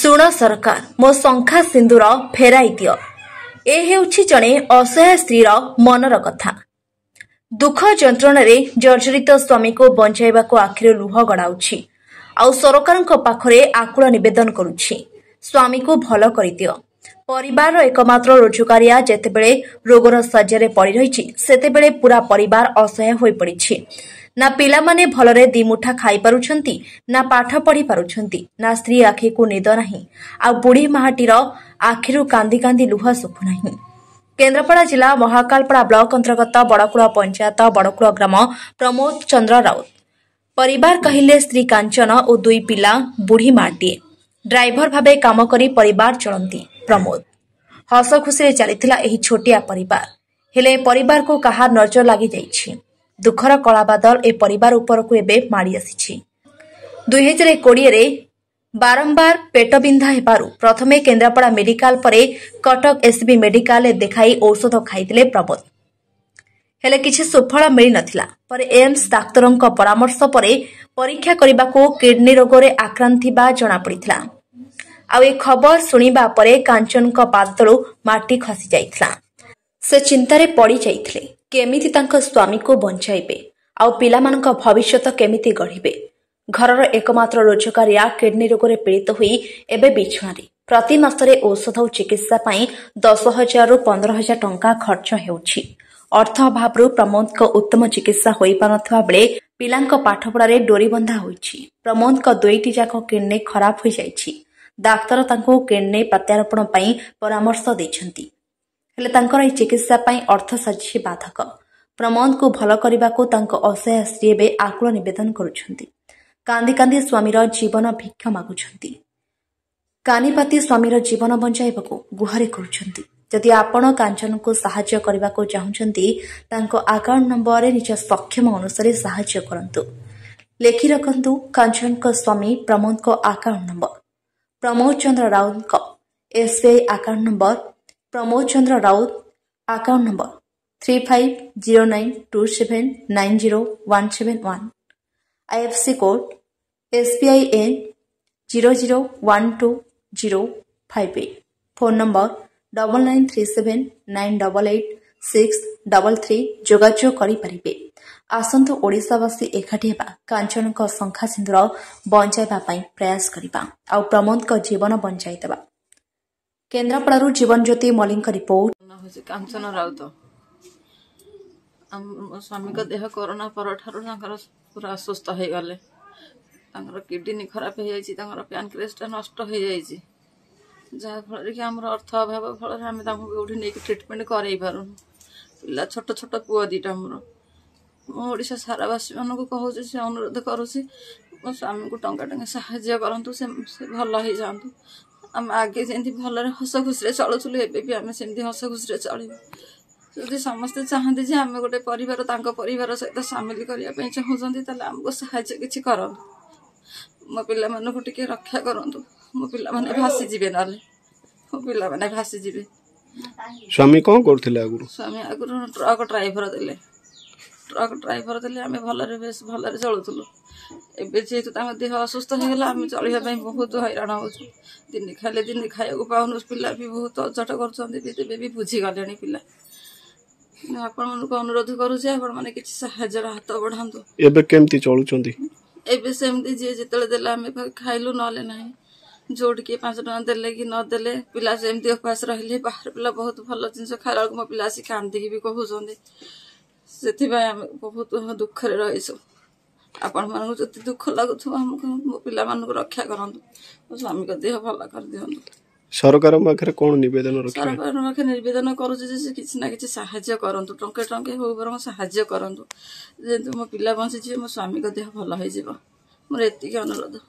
शुण सरकार मो शंखा सिंदूर फेराई दियो। ए हेउछि जणे असहाय स्त्रीर मनर कथा। दुख जंत्रण जर्जरित स्वामी को बंचाइबाको आखिर लुह गड़ाउछि आउ सरकारक पाखरे आकुल निवेदन करुछि स्वामी को भल करिदियो। परिवार एकमात्र रोजगारिया जेतेबेले रोगर सज्जारे पड़ी रहिछि सेतेबेले पूरा परिवार असहाय होई पड़िछि। ना पिला माने भलरे दिमुठा खाई पारुछंती, ना पाठ पढ़ी पारुछंती, ना स्त्री आखि को निद नाही आ बुढ़ी माहाटीर आखिरु कांदी कांदी लुह सुखु नाही। केन्द्रापड़ा जिला महाकालपड़ा ब्लॉक अंतर्गत बड़कुड़ पंचायत बड़कुड़ ग्राम प्रमोद चंद्र राउत परिवार कहिले स्त्री कांचन और दुई पिला बुढ़ी माटीए ड्राइवर भाबे काम करी परिवार चलती। प्रमोद हस खुशी चलीथिला एही छोटिया परिवार हेले परिवार को कहा नजर लगी जाइछि। दुखर कला बादल ए परिवार उपरकू एबे माड़ी आसीछि। 2020 रे बारंबार पेट बिंधा हेबारु प्रथमे केन्द्रापड़ा मेडिकल परे कटक एसबी मेडिकल देखाई औषध खाइतिले प्रमोद हेले किछि सुफल मिली नथिला। पर एम्स डाक्तरंक परामर्श परे परीक्षा करबाको किडनी रोगरे आक्रांत थिबा जणा पड़िथिला। आ ए खबर सुनिबा परे कांचनक पादतळु माटी खसी जाइथिला। से चिंतारे पड़ी जाइथिले केमिति तांको स्वामी को बंचाइबे आउ पिलामानक भविष्यत केमिति गढ़िबे। घरर एकमात्र रोजगारिया किडनी रोगरे पीड़ित हुई एबे बिछुआरे प्रति मासरे औषध और चिकित्सा पाई 10,000 रु 15,000 टंका खर्च हेउछि। अर्थ अभावरु प्रमोदक उत्तम चिकित्सा होई पानथवा बेले पिलांक पाठपढ़ारे डोरी बंधा होइछि। प्रमोदक दुईटी जाक किडनी खराब होई जाइछि। डाक्तर तांको किडनी प्रत्यारोपण पाई परामर्श दैछन्ति हेले तांकर ए चिकित्सा पाई अर्थ साजिछि बाधक। प्रमोद को भल करबाको तांको असहाय स्त्री एबे आकुल निवेदन करुछन्ति। कांदी कांदी स्वामीर जीवन भिक्षा मागुछन्ति। कानीपाती स्वामीर जीवन बंचाइबाको गुहारि करुछन्ति। जदि आपण कांचन को सहाय्य करबाको चाहुछन्ति तांको अकाउंट नंबर निज सक्षम अनुसार सहाय्य करंतु। लेखि रखंतु कांचन को स्वामी प्रमोद को अकाउंट नंबर प्रमोद चंद्र राउत को SBI account number Pramod Chandra Rout account number 350927901171 IFSC code SBIN 0012058 phone number 9937988633 जोगाजोग करि परिबे। आसंतु ओडिसावासी एकाठी हेबा कांचन को शंखा सिंदूर बंचाइबा पई प्रयास करिबा आ प्रमोद को जीवन बंचाइ देबा। केन्द्रापड़ारू जीवन ज्योति मलिंग रिपोर्ट। कांचन राउत स्वामी का देह कोरोना पर पूरा सुस्थ हो गले। किडनी खराब हो जाइए, पैनक्रियास नष्ट हो जाइए जहाँफल कि आम अर्थ अभाव फल आम कौटी नहीं ट्रिटमेंट करई पारुन। पिला छोट छोट पुआ दीटा मोर ओडिशा सारावासी मान कहूँ से अनुरोध करुँच मो स्वामी को टंका टंका साहाय्य करतु से भल हो जातु। आम आगे जमी भल हस खुशी चलुलु एवं आम सेमती हस खुशी चलू। जदि समस्ते चाहते जे आम गोटे परिवार परिवार सहित सामिल करने चाहते आमको साहाय्य किसी करूँ। मो पिला मानक टिके रक्षा करंतु। मो पिला माने भासी जीवे नाले मो पिला माने भासी जीवे। स्वामी कौन करथिले आगुरु? स्वामी आगुरु ट्रक ड्राइवर देले आमे भलरे बेस भलरे चलुथुलु। एबे जेतु तांग देह असुस्थ हो गेला आमे चलिया पई बहुत हैरान होछु। दिन खाले दिन खाइको पाउनु पिला भी बहुत अजट करछन्ते बेबे भी बुझी गलेनी पिला। आपण मानको अनुरोध करू जे आपण माने किछि सहाय्य हाथ बढ़ांतु। एबे केमती चलुछन्ती? एबे सेमती जे जेतले देला आमे खाइलु नले नाही। जोड़ के 5 टका देले कि न देले पिला सेमती उपास रहले। बाहर पिला बहुत भल जिंस खाइला मो पिला सी कांदी भी कहउछन्ते। सेथि भाई आमे बहुत दुख रे रहिसु। आपण मानको जति दुख लागुथु हमको मो पिला मानको रक्षा करंतु। मो स्वामी को देह भला कर दियंतु। सरकार माखरे कोन निवेदन रखे? सरकार माखरे निवेदन करू जे किछि ना किछि सहाय्य करंतु। टंके टंके हो बरम सहाय्य करंतु जे मो पिला बंसी जे मो स्वामी को देह भला हो जिवो। मोर एतिके अनुरोध।